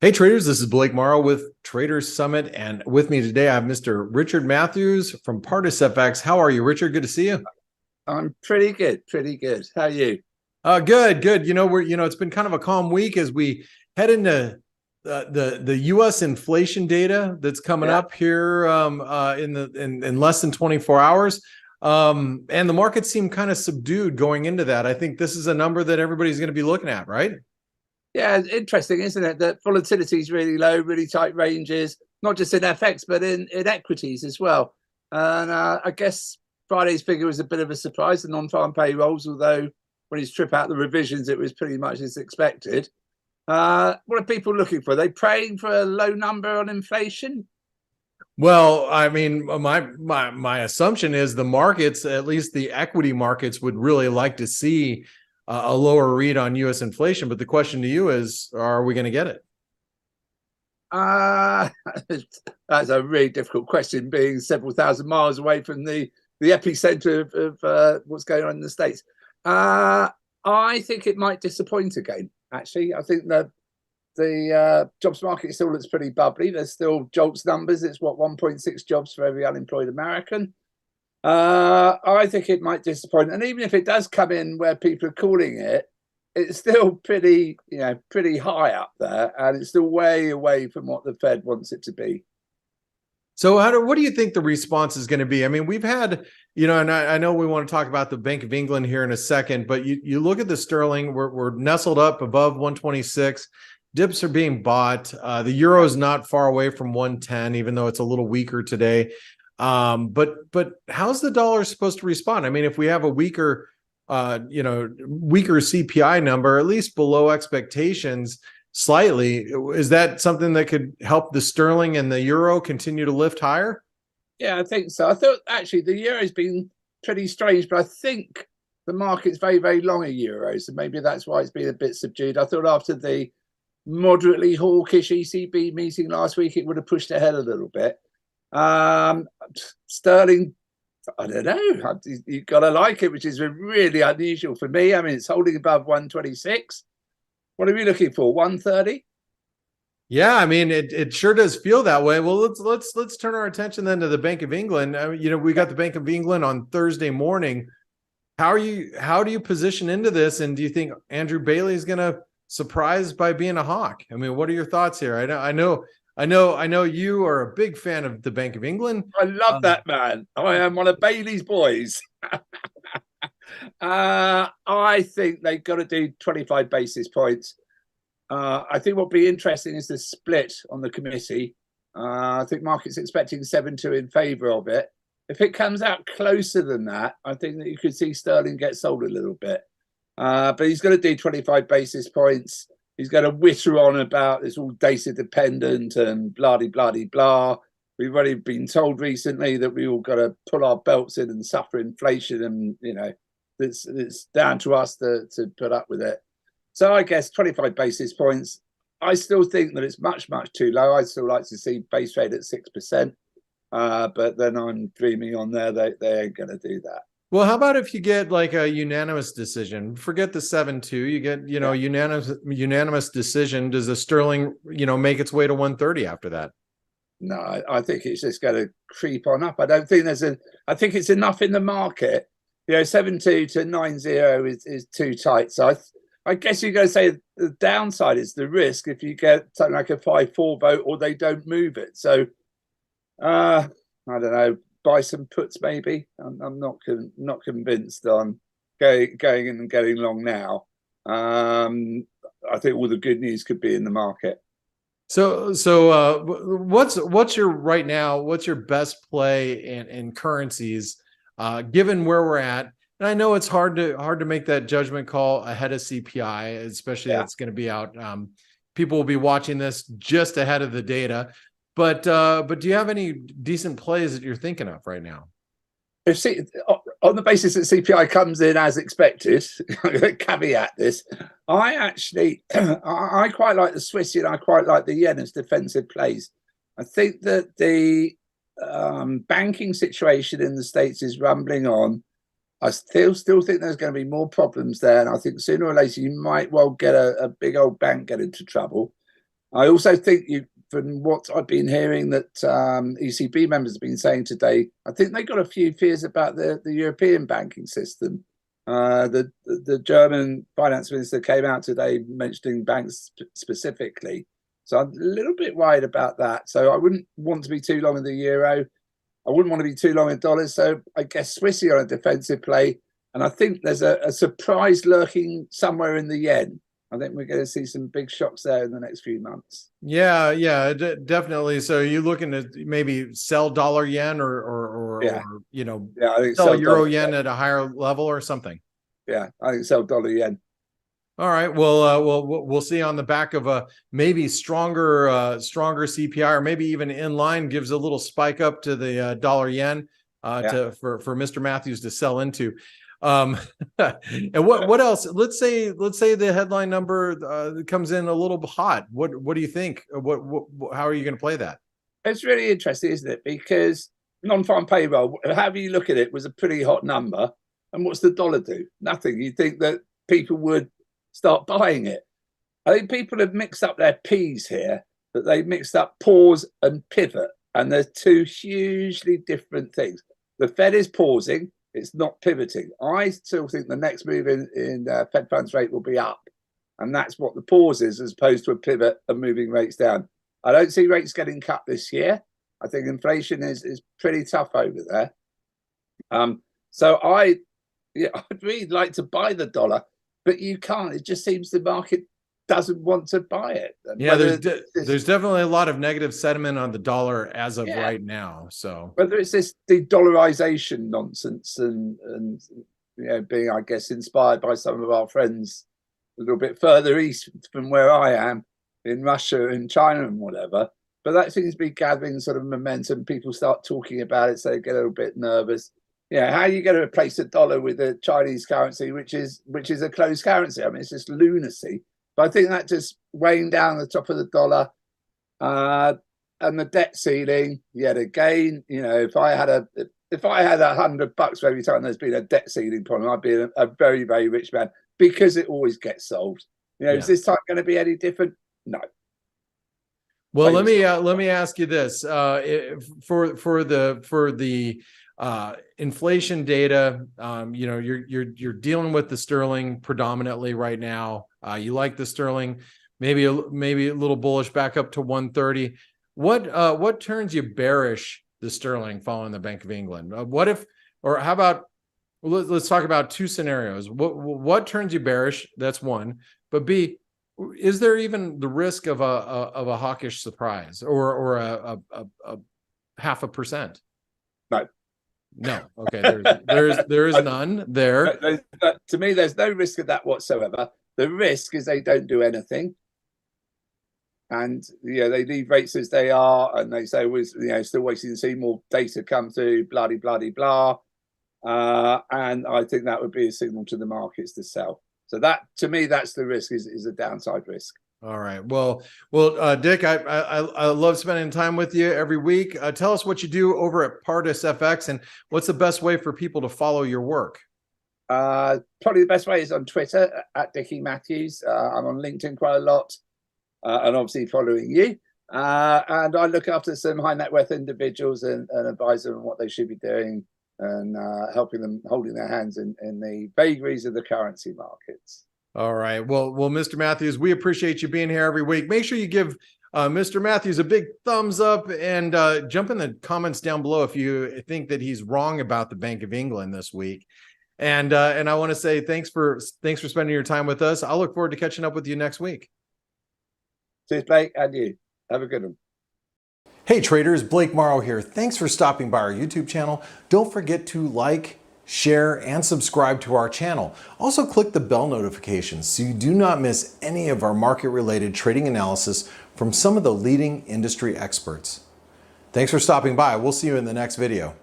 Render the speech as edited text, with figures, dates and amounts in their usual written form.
Hey traders, this is Blake Morrow with Traders Summit, and with me today I have Mr. Richard Matthews from Pardus FX. How are you, Richard? Good to see you. I'm pretty good, pretty good. How are you? Good. It's been kind of a calm week as we head into the U.S. inflation data that's coming Yeah. up here in less than 24 hours. And the markets seem kind of subdued going into that. I think this is a number that everybody's going to be looking at, right? Yeah, it's interesting, isn't it? That volatility is really low, really tight ranges, not just in FX, but in equities as well. And I guess Friday's figure was a bit of a surprise, the non-farm payrolls, although when you strip out the revisions, it was pretty much as expected. What are people looking for? Are they praying for a low number on inflation? Well, I mean, my assumption is the markets, at least the equity markets, would really like to see a lower read on U.S. inflation. But the question to you is, are we going to get it? Uh, that's a really difficult question, being several thousand miles away from the epicenter of what's going on in the States. I think it might disappoint again, actually. I think that the jobs market still looks pretty bubbly. There's still jobs numbers. It's what, 1.6 jobs for every unemployed American. I think it might disappoint. And even if it does come in where people are calling it, it's still pretty high up there, and it's still way away from what the Fed wants it to be. So what do you think the response is going to be? I mean, we've had, and I know we want to talk about the Bank of England here in a second, but you look at the sterling, we're nestled up above 126. Dips are being bought. The euro is not far away from 110, even though it's a little weaker today. But how's the dollar supposed to respond? I mean, if we have a weaker CPI number, at least below expectations slightly, is that something that could help the sterling and the euro continue to lift higher? Yeah, I think so. I thought actually the euro's been pretty strange, but I think the market's very, very long a euro, so maybe that's why it's been a bit subdued. I thought after the moderately hawkish ECB meeting last week, it would have pushed ahead a little bit. Sterling, I don't know. You've got to like it, which is really unusual for me. I mean, it's holding above 126. What are we looking for? 130? Yeah, I mean, it sure does feel that way. Well, let's turn our attention then to the Bank of England. I mean, we got the Bank of England on Thursday morning. How do you position into this? And do you think Andrew Bailey is going to surprise by being a hawk? I mean, what are your thoughts here? I know you are a big fan of the Bank of England. I love that man. I am one of Bailey's boys. I think they've got to do 25 basis points. I think what'll be interesting is the split on the committee. I think market's expecting 7-2 in favour of it. If it comes out closer than that, I think that you could see sterling get sold a little bit. But he's going to do 25 basis points. He's going to witter on about it's all data dependent and blah. We've already been told recently that we all got to pull our belts in and suffer inflation, and it's down to us to put up with it. So I guess 25 basis points. I still think that it's much too low. I'd still like to see base rate at 6%, but then I'm dreaming on there they ain't going to do that. Well, how about if you get like a unanimous decision? Forget the 7-2. You get, unanimous decision. Does the sterling, make its way to 130 after that? No, I think it's just going to creep on up. I don't think I think it's enough in the market. 7-2 to 9-0 is too tight. So I guess you're going to say the downside is the risk if you get something like a 5-4 vote or they don't move it. So I don't know. Buy some puts maybe. I'm not convinced on going in and getting long now. I think all the good news could be in the market. So what's your best play in currencies given where we're at? And I know it's hard to make that judgment call ahead of CPI, especially that's going to be out. People will be watching this just ahead of the data. But do you have any decent plays that you're thinking of right now? On the basis that CPI comes in as expected, caveat this, I quite like the Swiss and I quite like the yen as defensive plays. I think that the banking situation in the States is rumbling on. I still think there's going to be more problems there, and I think sooner or later you might well get a big old bank get into trouble. I also think from what I've been hearing that ECB members have been saying today, I think they got a few fears about the European banking system. The German finance minister came out today mentioning banks specifically. So I'm a little bit worried about that. So I wouldn't want to be too long in the euro. I wouldn't want to be too long in dollars. So I guess Swissy on a defensive play. And I think there's a surprise lurking somewhere in the yen. I think we're going to see some big shocks there in the next few months. Yeah, definitely. So you looking to maybe sell dollar yen or you know, I think sell euro yen at a higher level or something. Yeah, I think sell dollar yen. All right. Well, we'll see on the back of a maybe stronger CPI, or maybe even in line gives a little spike up to the dollar yen for Mr. Matthews to sell into. And what else? Let's say the headline number comes in a little hot. What do you think? How are you going to play that? It's really interesting, isn't it? Because non-farm payroll, however you look at it, was a pretty hot number. And what's the dollar do? Nothing. You think that people would start buying it? I think people have mixed up their P's here. That they've mixed up pause and pivot, and they're two hugely different things. The Fed is pausing. It's not pivoting. I still think the next move in Fed funds rate will be up. And that's what the pause is, as opposed to a pivot and moving rates down. I don't see rates getting cut this year. I think inflation is pretty tough over there. So I'd really like to buy the dollar, but you can't. It just seems the market doesn't want to buy it. Yeah, there's definitely a lot of negative sentiment on the dollar as of right now. So whether it's this de-dollarization nonsense and being, I guess, inspired by some of our friends a little bit further east from where I am in Russia and China and whatever, but that seems to be gathering sort of momentum. People start talking about it, so they get a little bit nervous. Yeah, how are you going to replace the dollar with the Chinese currency, which is a closed currency? I mean, it's just lunacy. But I think that just weighing down the top of the dollar and the debt ceiling yet again. If I had $100 for every time there's been a debt ceiling problem, I'd be a very, very rich man, because it always gets solved. Is this time going to be any different? No. Well, let me ask you this: for the inflation data, you're dealing with the sterling predominantly right now. You like the sterling, maybe a little bullish back up to 130. What turns you bearish the sterling following the Bank of England? How about let's talk about two scenarios. What turns you bearish? That's one. But B, is there even the risk of a hawkish surprise or a 0.5%? No. Okay. There is none there. To me, there's no risk of that whatsoever. The risk is they don't do anything, and they leave rates as they are, and they say we're still waiting to see more data come through. Blah blah blah. And I think that would be a signal to the markets to sell. So that, to me, that's the risk, is a downside risk. All right. Well, Dick, I love spending time with you every week. Tell us what you do over at Pardus FX, and what's the best way for people to follow your work? Probably the best way is on Twitter at Dickie Matthews. I'm on LinkedIn quite a lot, and obviously following you. And I look after some high net worth individuals and advise them on what they should be doing, and helping them, holding their hands in the vagaries of the currency markets. All right. Well, Mr. Matthews, we appreciate you being here every week. Make sure you give Mr. Matthews a big thumbs up, and jump in the comments down below if you think that he's wrong about the Bank of England this week. And I want to say thanks for spending your time with us. I'll look forward to catching up with you next week. Cheers, Blake, and you. Have a good one. Hey traders, Blake Morrow here. Thanks for stopping by our YouTube channel. Don't forget to like, share, and subscribe to our channel. Also click the bell notifications so you do not miss any of our market-related trading analysis from some of the leading industry experts. Thanks for stopping by. We'll see you in the next video.